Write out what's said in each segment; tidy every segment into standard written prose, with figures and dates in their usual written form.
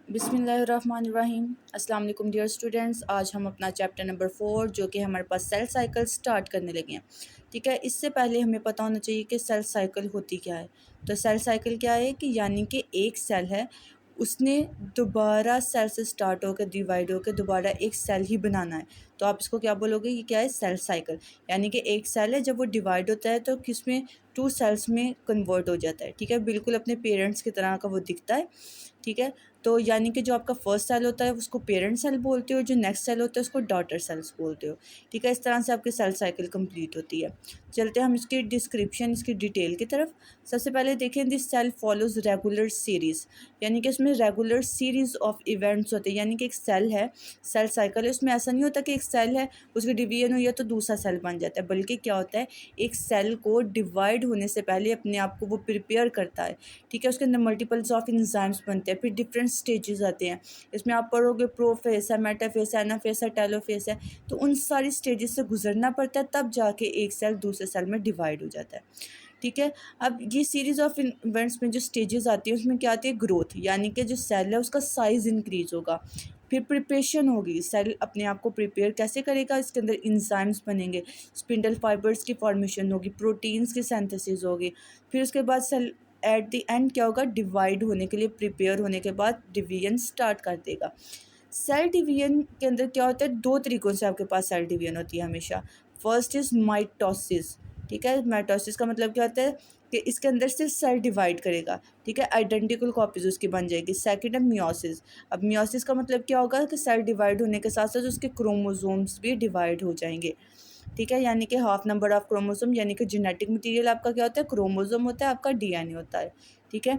बिस्मिल्लाहिर्रहमानिर्रहीम। अस्सलाम वालेकुम डियर स्टूडेंट्स। आज हम अपना चैप्टर नंबर 4 जो कि हमारे पास सेल साइकिल स्टार्ट करने लगे हैं। ठीक है, इससे पहले हमें पता होना चाहिए कि सेल साइकिल होती क्या है। तो सेल साइकिल क्या है कि यानी कि एक सेल है, उसने दोबारा सेल से स्टार्ट होकर डिवाइड होकर दोबारा एक सेल ही बनाना है। तो आप इसको क्या बोलोगे, ये क्या है, सेल साइकिल। यानी कि एक सेल है, जब वो डिवाइड होता है तो किसमें, टू सेल्स में कन्वर्ट हो जाता है। ठीक है, बिल्कुल अपने पेरेंट्स की तरह का वो दिखता है। ठीक है, तो यानी कि जो आपका फर्स्ट सेल होता है उसको पेरेंट सेल बोलते हो, जो नेक्स्ट सेल होता है उसको डॉटर सेल्स बोलते हो। ठीक है, इस तरह से आपकी सेल साइकिल कंप्लीट होती है। चलते हैं हम इसकी डिस्क्रिप्शन, इसकी डिटेल की तरफ। सबसे पहले देखें, this cell follows regular series, यानी कि इसमें रेगुलर सीरीज़ ऑफ इवेंट्स होते हैं। यानी कि एक सेल है, सेल साइकिल है, उसमें ऐसा नहीं होता कि एक सेल है उसकी डिवीजन हुई है तो दूसरा सेल बन जाता है, बल्कि क्या होता है, एक सेल को डिवाइड होने से पहले अपने आप को वो प्रिपेयर करता है। ठीक है, उसके अंदर मल्टीपल्स ऑफ इंजाइम्स बनते हैं, फिर डिफरेंट स्टेजेस आते हैं। इसमें आप पढ़ोगे प्रोफेस है, मेटाफेस है, एनाफेस है, टेलोफेस है। तो उन सारी स्टेजेस से गुजरना पड़ता है, तब जाके एक सेल दूसरे सेल में डिवाइड हो जाता है। ठीक है, अब ये सीरीज़ ऑफ इवेंट्स में जो स्टेजेस आती है उसमें क्या आती है, ग्रोथ, यानी कि जो सेल है उसका साइज़ इंक्रीज होगा। फिर प्रिपरेशन होगी, सेल अपने आप को प्रिपेयर कैसे करेगा, इसके अंदर इंजाइम्स बनेंगे, स्पिंडल फाइबर्स की फॉर्मेशन होगी, प्रोटीन्स की सिंथेसिस होगी। फिर उसके बाद सेल एट द एंड क्या होगा, डिवाइड होने के लिए प्रिपेयर होने के बाद डिवीजन स्टार्ट कर देगा। सेल डिवीजन के अंदर क्या होता है, दो तरीक़ों से आपके पास सेल डिवीजन होती है हमेशा। First is mitosis. ठीक है, माइटोसिस का मतलब क्या होता है कि इसके अंदर से सेल डिवाइड करेगा। ठीक है, आइडेंटिकल कॉपीज उसकी बन जाएगी। सेकंड है मियोसिस। अब मियोसिस का मतलब क्या होगा कि सेल डिवाइड होने के साथ साथ उसके क्रोमोसोम्स भी डिवाइड हो जाएंगे। ठीक है, यानी कि हाफ नंबर ऑफ क्रोमोसोम, यानी कि जेनेटिक मटेरियल आपका क्या होता है, क्रोमोसोम होता है, आपका डीएनए होता है। ठीक है,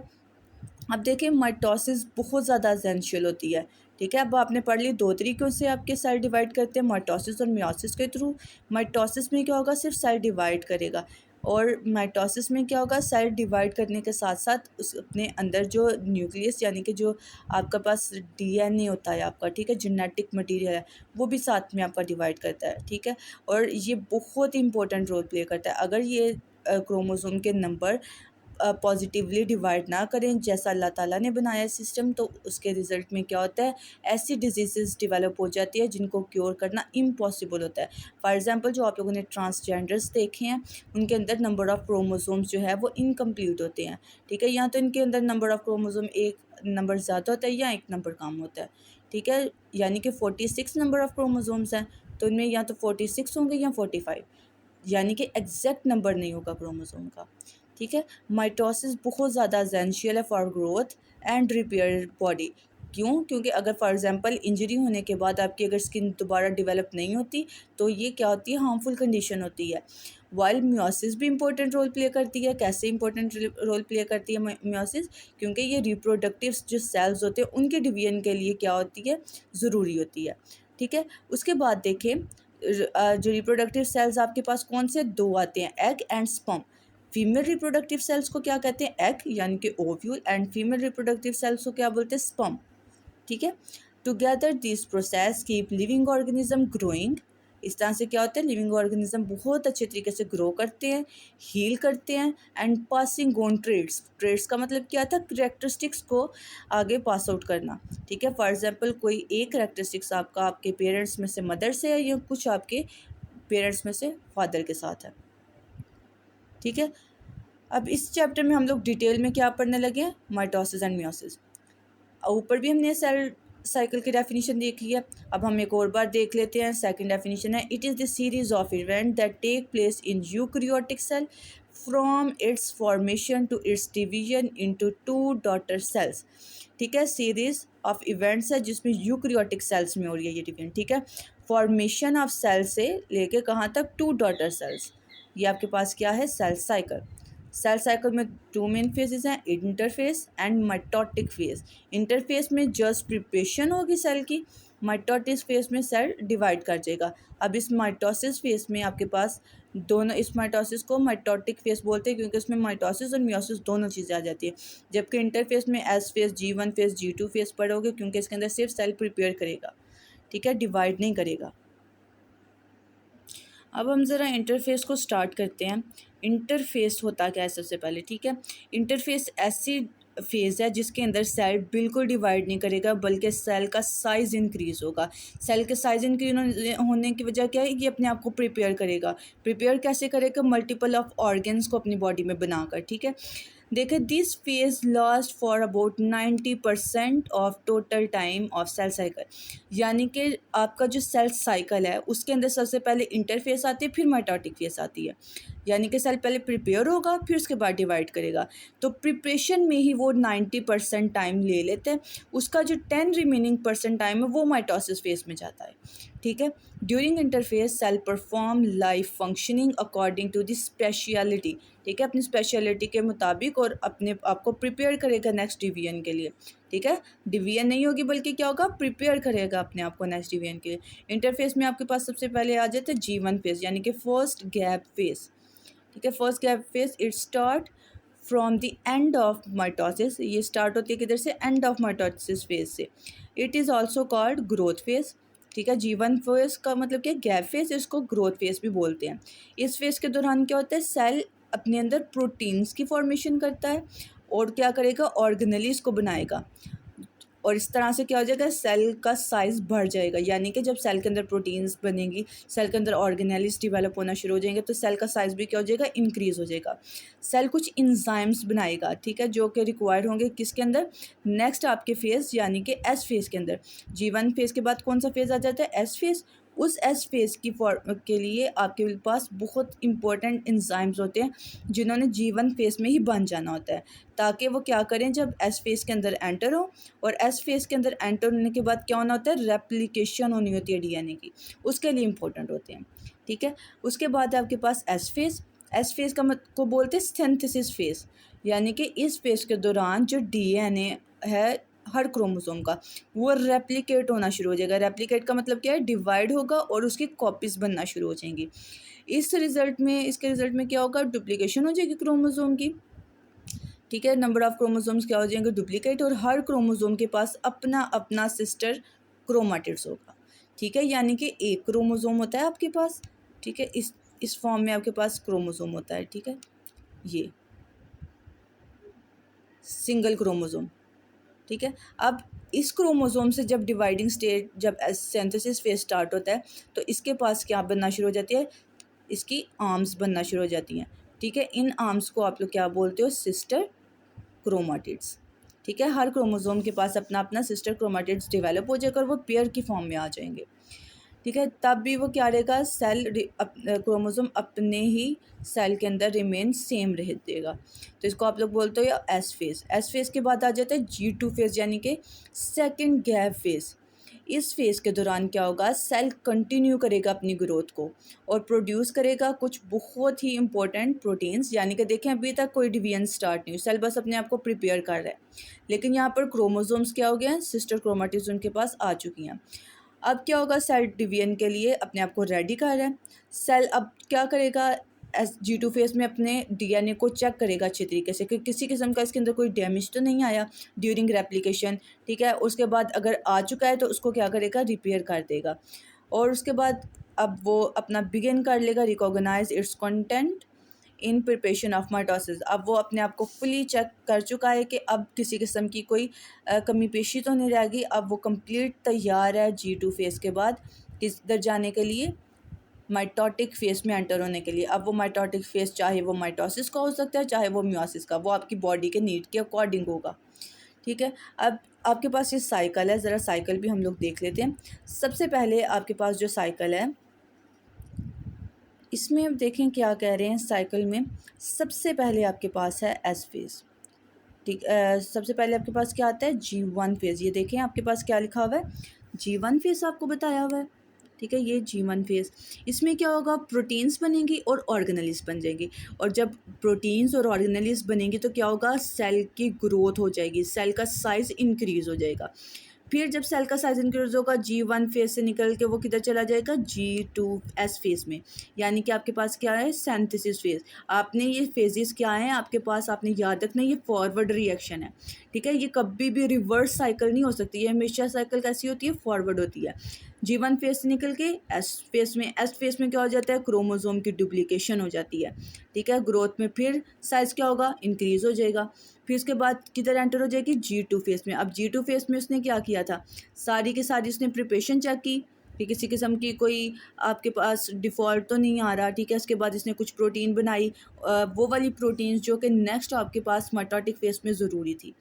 अब देखिए माइटोसिस बहुत ज़्यादा एसेंशियल होती है। ठीक है, अब आपने पढ़ ली, दो तरीक़ों से आपके सेल डिवाइड करते हैं, माइटोसिस और मियोसिस के थ्रू। माइटोसिस में क्या होगा, सिर्फ सेल डिवाइड करेगा, और माइटोसिस में क्या होगा, सेल डिवाइड करने के साथ साथ उस अपने अंदर जो न्यूक्लियस, यानी कि जो आपका पास डीएनए होता है आपका, ठीक है, जेनेटिक मटेरियल है, वो भी साथ में आपका डिवाइड करता है। ठीक है, और ये बहुत ही इंपॉर्टेंट रोल प्ले करता है। अगर ये क्रोमोसोम के नंबर पॉजिटिवली डिवाइड ना करें जैसा अल्लाह ताला ने बनाया है सिस्टम, तो उसके रिज़ल्ट में क्या होता है, ऐसी डिजीज़ डेवलप हो जाती है जिनको क्योर करना इम्पॉसिबल होता है। फॉर एग्जांपल, जो आप लोगों ने ट्रांसजेंडर्स देखे हैं, उनके अंदर नंबर ऑफ़ क्रोमोसोम्स जो है वो इनकम्प्लीट होते हैं। ठीक है, या तो इनके अंदर नंबर ऑफ़ क्रोमोसोम एक नंबर ज़्यादा होता है या एक नंबर कम होता है। ठीक है, यानी कि 46 नंबर ऑफ़ क्रोमोसोम्स हैं, तो इनमें या तो 46 होंगे या 45, यानी कि एग्जैक्ट नंबर नहीं होगा क्रोमोसोम का। ठीक है, माइटोसिस बहुत ज़्यादा एसेंशियल है for growth and repair body. क्यों, क्योंकि अगर फॉर एग्जांपल इंजरी होने के बाद आपकी अगर स्किन दोबारा डेवलप नहीं होती, तो ये क्या होती है, हार्मफुल कंडीशन होती है। वाइल मियोसिस भी इंपॉर्टेंट रोल प्ले करती है। कैसे इंपॉर्टेंट रोल प्ले करती है मियोसिस, क्योंकि ये रिप्रोडक्टिव जो सेल्स होते हैं उनके डिवीजन के लिए क्या होती है, ज़रूरी होती है। ठीक है, उसके बाद देखें, जो रिप्रोडक्टिव सेल्स आपके पास कौन से दो आते हैं, egg and sperm. Female reproductive cells को क्या कहते हैं, एग यानी कि ovule, and female reproductive cells को क्या बोलते हैं, स्पर्म। ठीक है, together this process keep living organism growing. इस तरह से क्या होता है, लिविंग ऑर्गेनिज्म बहुत अच्छे तरीके से ग्रो करते हैं, हील करते हैं, and passing on trades. Trades का मतलब क्या था, करेक्टरिस्टिक्स को आगे पास आउट करना। ठीक है, फॉर एग्जांपल कोई एक करेक्टरिस्टिक्स आपका आपके पेरेंट्स में से मदर से है, या कुछ आपके पेरेंट्स में से फादर के साथ है। ठीक है, अब इस चैप्टर में हम लोग डिटेल में क्या पढ़ने लगे हैं, माइटोसिस एंड मियोसिस। ऊपर भी हमने सेल साइकिल की डेफिनेशन देखी है, अब हम एक और बार देख लेते हैं। सेकंड डेफिनेशन है, it is the series of event that take place in eukaryotic cell from its formation to its division into two daughter cells. ठीक है, सीरीज ऑफ इवेंट्स है जिसमें यूकैरियोटिक सेल्स में हो रही है ये डिवीजन। ठीक है, फॉर्मेशन ऑफ सेल से लेके कहाँ तक, टू डॉटर सेल्स। ये आपके पास क्या है, सेल साइकिल। सेल साइकिल में टू मेन फेजेस हैं, interface and mitotic phase. Interface में जस्ट प्रिपरेशन होगी सेल की, माइटोटिस फेज में सेल डिवाइड कर जाएगा। अब इस माइटोसिस फेज में आपके पास दोनों, इस माइटोसिस को माइटोटिक फेज बोलते हैं क्योंकि उसमें माइटोसिस और मियोसिस दोनों चीज़ें आ जाती है। जबकि इंटरफेस में S phase, G1 phase, G2 phase पढ़ोगे, क्योंकि इसके अंदर सिर्फ सेल प्रिपेयर करेगा। ठीक है, डिवाइड नहीं करेगा। अब हम ज़रा इंटरफेस को स्टार्ट करते हैं। इंटरफेस होता क्या है सबसे पहले, ठीक है, इंटरफेस ऐसी फेज़ है जिसके अंदर सेल बिल्कुल डिवाइड नहीं करेगा, बल्कि सेल का साइज़ इंक्रीज़ होगा। सेल के साइज़ इंक्रीज होने की वजह क्या है, ये अपने आप को प्रिपेयर करेगा। प्रिपेयर कैसे करेगा? मल्टीपल ऑफ ऑर्गन्स को अपनी बॉडी में बनाकर, ठीक है। देखें, this phase last for about 90% of total time of cell cycle. यानी कि आपका जो सेल साइकिल है उसके अंदर सबसे पहले इंटरफेस आती है, फिर माइटोटिक फेस आती है। यानी कि सेल पहले प्रिपेयर होगा, फिर उसके बाद डिवाइड करेगा। तो प्रिपरेशन में ही वो 90% टाइम ले लेते हैं। उसका जो 10 रिमेनिंग परसेंट टाइम है वो माइटोसिस फेज में जाता है, ठीक है। During interphase cell perform life functioning according to the speciality, ठीक है, अपनी स्पेशलिटी के मुताबिक, और अपने आप को प्रिपेयर करेगा नेक्स्ट डिवीजन के लिए, ठीक है। डिवीजन नहीं होगी बल्कि क्या होगा, प्रिपेयर करेगा अपने आप को नेक्स्ट डिवीजन के लिए। इंटरफेस में आपके पास सबसे पहले आ जाते हैं G1 फेज, यानी कि फर्स्ट गैप फेज, ठीक है। First gap phase it start from the end of mitosis. ये स्टार्ट होती है किधर से? एंड ऑफ माइटोसिस फेज से। It is also called growth phase, ठीक है। G1 फेज का मतलब क्या? गैप फेज, इसको ग्रोथ फेज भी बोलते हैं। इस फेज के दौरान क्या होता है, सेल अपने अंदर प्रोटीन्स की फॉर्मेशन करता है और क्या करेगा, ऑर्गेनेलीज को बनाएगा, और इस तरह से क्या हो जाएगा, सेल का साइज़ बढ़ जाएगा। यानी कि जब सेल के अंदर प्रोटीन्स बनेंगी, सेल के अंदर ऑर्गेनेलीज डेवलप होना शुरू हो जाएंगे, तो सेल का साइज़ भी क्या हो जाएगा, इंक्रीज़ हो जाएगा। सेल कुछ इंजाइम्स बनाएगा, ठीक है, जो कि रिक्वायर्ड होंगे किसके अंदर, नेक्स्ट आपके फेज़ यानी कि एस फेज़ के अंदर। G1 फेज़ के बाद कौन सा फेज़ आ जाता है, एस फेज़। उस एस फेज़ की फॉर्म के लिए आपके पास बहुत इंपॉर्टेंट इंजाइम्स होते हैं जिन्होंने G1 फेज़ में ही बन जाना होता है, ताकि वो क्या करें, जब एस फेज़ के अंदर एंटर हो, और एस फेज़ के अंदर एंटर होने के बाद क्या होना होता है, रेप्लिकेशन होनी होती है डीएनए की, उसके लिए इंपॉर्टेंट होते हैं, ठीक है। उसके बाद है आपके पास एस फेज़। एस फेज़ का को बोलते हैं सिंथेसिस फेज़, यानी कि इस फेज़ के दौरान जो डीएनए है हर क्रोमोसोम का, वो रेप्लिकेट होना शुरू हो जाएगा। रेप्लिकेट का मतलब क्या है, डिवाइड होगा और उसकी कॉपीज़ बनना शुरू हो जाएंगी। इसके रिज़ल्ट में क्या होगा, डुप्लीकेशन हो जाएगी क्रोमोसोम की, ठीक है। नंबर ऑफ़ क्रोमोसोम्स क्या हो जाएंगे, डुप्लीकेट, और हर क्रोमोसोम के पास अपना अपना सिस्टर क्रोमाटिड्स होगा, ठीक है। यानी कि एक क्रोमोसोम होता है आपके पास, ठीक है, इस फॉर्म में आपके पास क्रोमोसोम होता है, ठीक है, ये सिंगल क्रोमोसोम, ठीक है। अब इस क्रोमोसोम से जब डिवाइडिंग स्टेज, जब सिंथेसिस फेज स्टार्ट होता है, तो इसके पास क्या बनना शुरू हो जाती है, इसकी आर्म्स बनना शुरू हो जाती हैं, ठीक है। इन आर्म्स को आप लोग क्या बोलते हो, सिस्टर क्रोमाटिड्स, ठीक है। हर क्रोमोसोम के पास अपना अपना सिस्टर क्रोमाटिड्स डेवलप हो जाएगा और वो पेयर की फॉर्म में आ जाएंगे, ठीक है। तब भी वो क्या रहेगा, क्रोमोसोम अपने ही सेल के अंदर रिमेन सेम रह देगा। तो इसको आप लोग बोलते हो या एस फेज़। एस फेज़ के बाद आ जाता है G2 फेज़, यानी कि सेकंड गैप फेज़। इस फेज़ के दौरान क्या होगा, सेल कंटिन्यू करेगा अपनी ग्रोथ को और प्रोड्यूस करेगा कुछ बहुत ही इंपॉर्टेंट प्रोटीन्स। यानी कि देखें, अभी तक कोई डिवीजन स्टार्ट नहीं हुई, सेल बस अपने आप को प्रिपेयर कर रहा है, लेकिन यहाँ पर क्रोमोसोम्स क्या हो गए हैं, सिस्टर क्रोमाटिड्स उनके पास आ चुकी हैं। अब क्या होगा, सेल डिवीजन के लिए अपने आप को रेडी कर रहा है। सेल अब क्या करेगा, G2 फेज में अपने डीएनए को चेक करेगा अच्छे तरीके से कि किसी किस्म का इसके अंदर कोई डैमेज तो नहीं आया ड्यूरिंग रेप्लिकेशन, ठीक है। उसके बाद अगर आ चुका है तो उसको क्या करेगा, रिपेयर कर देगा, और उसके बाद अब वो अपना बिगिन कर लेगा recognise its content in preparation of mitosis. अब वो अपने आप को फुली चेक कर चुका है कि अब किसी किस्म की कोई कमी पेशी तो नहीं रहेगी। अब वो कंप्लीट तैयार है G2 फेज़ के बाद किधर जाने के लिए, माइटोटिक फेज़ में एंटर होने के लिए। अब वो माइटोटिक फेज़ चाहे वो माइटोसिस का हो सकता है, चाहे वो मियोसिस का, वो आपकी बॉडी के नीड के अकॉर्डिंग होगा, ठीक है। अब आपके पास ये साइकिल है, ज़रा साइकिल भी हम लोग देख लेते हैं। सबसे पहले आपके पास जो साइकिल है, इसमें अब देखें क्या कह रहे हैं, साइकिल में सबसे पहले आपके पास है एस फेज़, ठीक। सबसे पहले आपके पास क्या आता है, G1 फेज़। ये देखें आपके पास क्या लिखा हुआ है, G1 फेज़ आपको बताया हुआ है, ठीक है। ये G1 फेज़, इसमें क्या होगा, प्रोटीन्स बनेंगी और ऑर्गेनेलीज बन जाएंगी, और जब प्रोटीन्स और ऑर्गेनेलीज बनेंगी तो क्या होगा, सेल की ग्रोथ हो जाएगी, सेल का साइज़ इंक्रीज़ हो जाएगा। फिर जब सेल का साइज इंक्रीज होगा, G1 फेज़ से निकल के वो किधर चला जाएगा, G2 एस फेज़ में। यानी कि आपके पास क्या है, सिंथेसिस फेज़। आपने ये फेजेस क्या हैं आपके पास, आपने याद रखना, ये फॉरवर्ड रिएक्शन है, ठीक है। ये कभी भी रिवर्स साइकिल नहीं हो सकती, ये हमेशा साइकिल कैसी होती है, फॉरवर्ड होती है। G1 फेज से निकल के एस फेज में, एस फेज में क्या हो जाता है, क्रोमोसोम की डुप्लीकेशन हो जाती है, ठीक है। ग्रोथ में फिर साइज क्या होगा, इंक्रीज हो जाएगा। फिर उसके बाद किधर एंटर हो जाएगी, G2 फेज में। अब G2 फेज में उसने क्या किया था, सारी की सारी उसने प्रिपरेशन चेक की कि किसी किस्म की कोई आपके पास डिफ़ॉल्ट तो नहीं आ रहा, ठीक है। उसके बाद इसने कुछ प्रोटीन बनाई, वो वाली प्रोटीन्स जो कि नेक्स्ट आपके पास मेटाटिक फेज में ज़रूरी थी,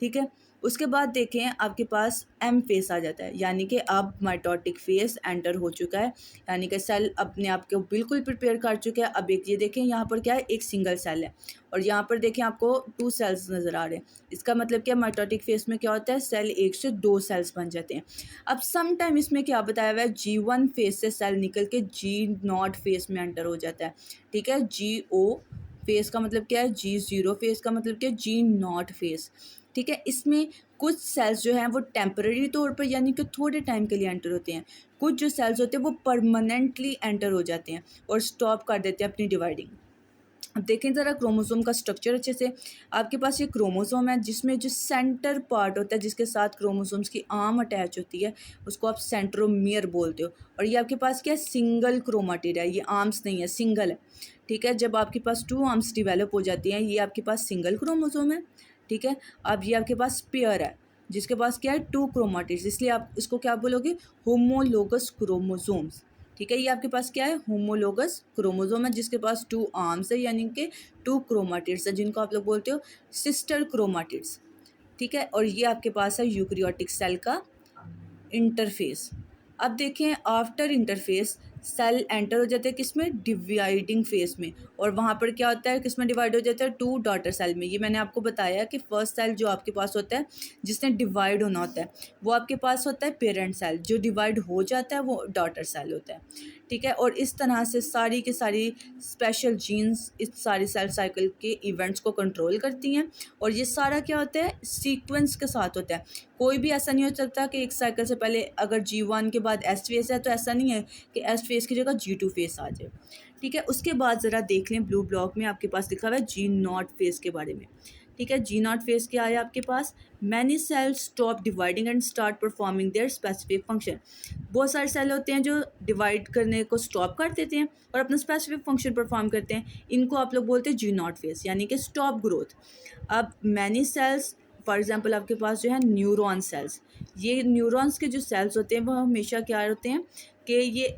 ठीक है। उसके बाद देखें आपके पास एम फेस आ जाता है, यानी कि अब माइटोटिक फेस एंटर हो चुका है, यानी कि सेल अपने आप को बिल्कुल प्रिपेयर कर चुके हैं। अब एक ये देखें यहाँ पर क्या है, एक सिंगल सेल है और यहाँ पर देखें आपको 2 सेल्स नज़र आ रहे हैं। इसका मतलब क्या, माइटोटिक फेस में क्या होता है, सेल 1 से 2 सेल्स बन जाते हैं। अब सम टाइम इसमें क्या बताया हुआ है, G1 फेस से सेल निकल के G0 फेस में एंटर हो जाता है, ठीक है। GO फेस का मतलब क्या है, G0 फेस का मतलब क्या है, G0 फेस, ठीक है। इसमें कुछ सेल्स जो हैं वो टेम्पररी तौर पर यानी कि थोड़े टाइम के लिए एंटर होते हैं, कुछ जो सेल्स होते हैं वो परमानेंटली एंटर हो जाते हैं और स्टॉप कर देते हैं अपनी डिवाइडिंग। अब देखें ज़रा क्रोमोसोम का स्ट्रक्चर अच्छे से। आपके पास ये क्रोमोसोम है जिसमें जो सेंटर पार्ट होता है जिसके साथ क्रोमोसोम्स की आर्म अटैच होती है उसको आप सेंट्रोमियर बोलते हो। और ये आपके पास क्या है, सिंगल क्रोमाटिड है, ये आर्म्स नहीं है, सिंगल है, ठीक है। जब आपके पास 2 आर्म्स डिवेलप हो जाती हैं, ये आपके पास सिंगल क्रोमोसोम है, ठीक है। अब ये आपके पास पेयर है जिसके पास क्या है, 2 क्रोमाटिड्स, इसलिए आप इसको क्या बोलोगे, होमोलोगस क्रोमोसोम्स, ठीक है। ये आपके पास क्या है, होमोलोगस क्रोमोसोम है जिसके पास 2 आर्म्स है यानी कि 2 क्रोमाटिड्स है जिनको आप लोग बोलते हो सिस्टर क्रोमाटिड्स, ठीक है। और ये आपके पास है यूकैरियोटिक सेल का इंटरफेस। अब देखें आफ्टर इंटरफेस सेल एंटर हो जाते हैं किसमें, डिवाइडिंग फेस में, और वहाँ पर क्या होता है, किसमें डिवाइड हो जाता है, 2 डॉटर सेल में। ये मैंने आपको बताया कि फर्स्ट सेल जो आपके पास होता है जिसने डिवाइड होना होता है वो आपके पास होता है पेरेंट सेल, जो डिवाइड हो जाता है वो डॉटर सेल होता है, ठीक है। और इस तरह से सारी की सारी स्पेशल जीन्स इस सारी सेल साइकिल के इवेंट्स को कंट्रोल करती हैं। और ये सारा क्या होता है, सीक्वेंस के साथ होता है। कोई भी ऐसा नहीं हो सकता कि एक साइकिल से पहले अगर G1 के बाद एस फेस है तो ऐसा नहीं है कि एस फेस की जगह G2 फेस आ जाए, ठीक है। उसके बाद ज़रा देख लें ब्लू ब्लॉक में आपके पास लिखा हुआ है G0 फेस के बारे में, ठीक है। G0 फेस क्या है आपके पास, many cells stop dividing and start performing their specific function. बहुत सारे सेल होते हैं जो डिवाइड करने को स्टॉप कर देते हैं और अपना स्पेसिफिक फंक्शन परफॉर्म करते हैं, इनको आप लोग बोलते हैं G0 फेस यानी कि स्टॉप ग्रोथ। अब मैनी सेल्स फॉर एग्जांपल आपके पास जो है न्यूरॉन सेल्स, ये न्यूरॉन्स के जो सेल्स होते हैं वो हमेशा क्या होते हैं कि ये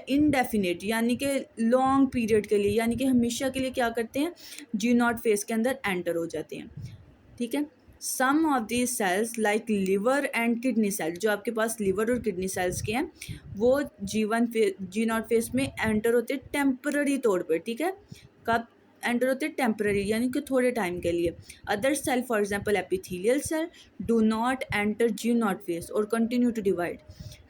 इनडेफिनेट यानी कि लॉन्ग पीरियड के लिए यानी कि हमेशा के लिए क्या करते हैं, G0 फेस के अंदर एंटर हो जाते हैं, ठीक है। Some of the cells like liver and kidney cell, जो आपके पास लिवर और किडनी सेल्स के हैं वो G0 फेस में एंटर होते हैं टेम्पररी तौर पर, ठीक है। कब एंटर होते हैं, टेम्पररी यानी कि थोड़े टाइम के लिए। Other cell for example epithelial cell do not enter G0 phase और कंटिन्यू टू डिवाइड,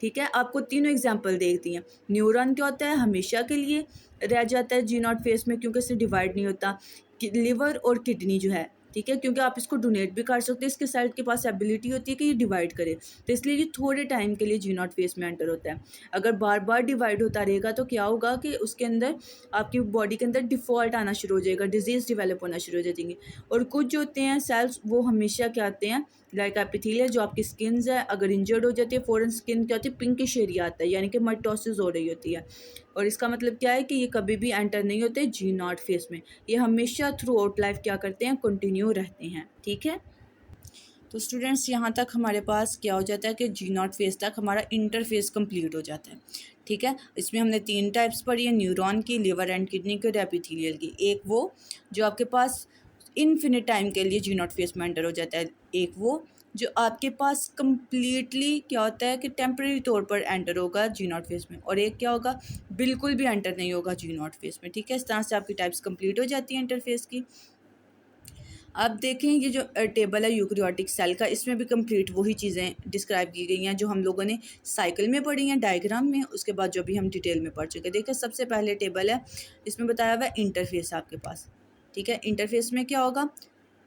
ठीक है। आपको तीनों एग्जांपल देख दी हैं। न्यूरॉन क्या होता है, हमेशा के लिए रह जाता है G0 फेस में क्योंकि इससे डिवाइड नहीं होता। लिवर और किडनी जो है, ठीक है, क्योंकि आप इसको डोनेट भी कर सकते हैं, इसके सेल के पास एबिलिटी होती है कि ये डिवाइड करे, तो इसलिए ये थोड़े टाइम के लिए G0 फेस में एंटर होता है। अगर बार बार डिवाइड होता रहेगा तो क्या होगा कि उसके अंदर आपकी बॉडी के अंदर डिफ़ॉल्ट आना शुरू हो जाएगा, डिजीज़ डेवलप होना शुरू हो जाएंगी। और कुछ जो होते हैं सेल्स वो हमेशा क्या आते हैं, लाइक एपिथेलियल जो आपकी स्किन है अगर इंजर्ड हो जाती है फ़ौरन स्किन क्या होती है, पिंकिश एरिया आता है यानी कि माइटोसिस हो रही होती है। और इसका मतलब क्या है कि ये कभी भी एंटर नहीं होते G0 फेस में, ये हमेशा थ्रू आउट लाइफ क्या करते हैं, कंटिन्यू रहते हैं, ठीक है। तो स्टूडेंट्स यहाँ तक हमारे पास क्या हो जाता है कि G0 फेस तक हमारा इंटरफेस कंप्लीट हो जाता है, ठीक है। इसमें हमने 3 टाइप्स पढ़ी है, न्यूरॉन की, लिवर एंड किडनी की और एपिथेलियल की। एक वो जो आपके पास इनफिनिट टाइम के लिए G0 फेस में एंटर हो जाता है, एक वो जो आपके पास कम्प्लीटली क्या होता है कि टेम्परेरी तौर पर एंटर होगा G0 फेस में, और एक क्या होगा, बिल्कुल भी एंटर नहीं होगा G0 फेस में, ठीक है। इस तरह से आपकी टाइप्स कंप्लीट हो जाती हैं इंटरफेस की। अब देखें ये जो टेबल है यूकैरियोटिक सेल का, इसमें भी कंप्लीट वही चीज़ें डिस्क्राइब की गई हैं जो हम लोगों ने साइकिल में पढ़ी हैं डायग्राम में, उसके बाद जो भी हम डिटेल में पढ़ चुके हैं। देखिए सबसे पहले टेबल है, इसमें बताया हुआ है इंटरफेस आपके पास, ठीक है। इंटरफेस में क्या होगा,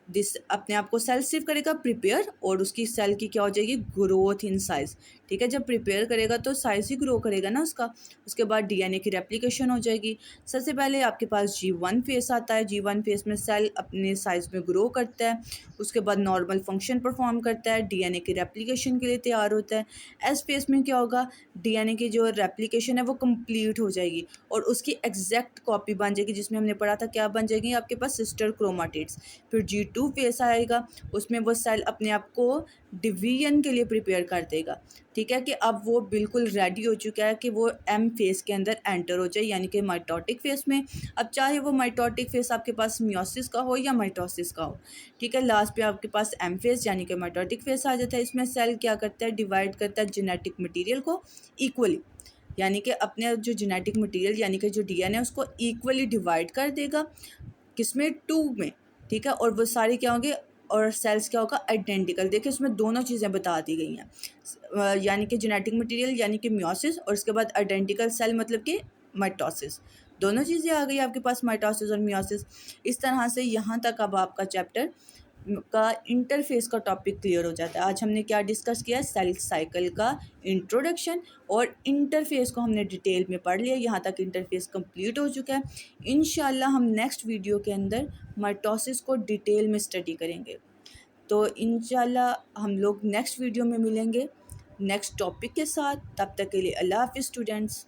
दिस अपने आप को सेल सिर्फ करेगा प्रिपेयर, और उसकी सेल की क्या हो जाएगी, ग्रोथ इन साइज़। ठीक है, जब प्रिपेयर करेगा तो साइज़ ही ग्रो करेगा ना उसका। उसके बाद डीएनए की रेप्लिकेशन हो जाएगी। सबसे पहले आपके पास G1 फेस आता है। G1 फेस में सेल अपने साइज़ में ग्रो करता है, उसके बाद नॉर्मल फंक्शन परफॉर्म करता है, डीएनए की रेप्लिकेशन के लिए तैयार होता है। एस फेस में क्या होगा, डीएनए की जो रेप्लिकेशन है वो कंप्लीट हो जाएगी और उसकी एग्जैक्ट कॉपी बन जाएगी, जिसमें हमने पढ़ा था क्या बन जाएगी आपके पास, सिस्टर क्रोमाटिड्स। फिर G2 फेस आएगा, उसमें वो सेल अपने आप को डिवीजन के लिए प्रिपेयर कर देगा। ठीक है, कि अब वो बिल्कुल रेडी हो चुका है कि वो एम फेस के अंदर एंटर हो जाए, यानी कि माइटोटिक फेस में। अब चाहे वो माइटोटिक फेस आपके पास मियोसिस का हो या माइटोसिस का हो, ठीक है, लास्ट पे आपके पास एम फेस यानी कि माइटोटिक फेस आ जाता है। इसमें सेल क्या करता है, डिवाइड करता है जेनेटिक मटीरियल को इक्वली, यानी कि अपने जो जेनेटिक मटीरियल यानी कि जो डीएनए उसको इक्वली डिवाइड कर देगा, किसमें, टू में। ठीक है, और वो सारे क्या होंगे, और सेल्स क्या होगा, आइडेंटिकल। देखिए उसमें दोनों चीज़ें बता दी गई हैं, यानी कि जेनेटिक मटेरियल यानी कि मियोसिस, और उसके बाद आइडेंटिकल सेल मतलब कि माइटोसिस। दोनों चीज़ें आ गई आपके पास, माइटोसिस और मियोसिस। इस तरह से यहाँ तक अब आपका चैप्टर का इंटरफेस का टॉपिक क्लियर हो जाता है। आज हमने क्या डिस्कस किया, सेल साइकिल का इंट्रोडक्शन, और इंटरफेस को हमने डिटेल में पढ़ लिया। यहाँ तक इंटरफेस कंप्लीट हो चुका है। इंशाल्लाह हम नेक्स्ट वीडियो के अंदर माइटोसिस को डिटेल में स्टडी करेंगे। तो इंशाल्लाह हम लोग नेक्स्ट वीडियो में मिलेंगे नेक्स्ट टॉपिक के साथ। तब तक के लिए अल्लाह हाफ़िज़ स्टूडेंट्स।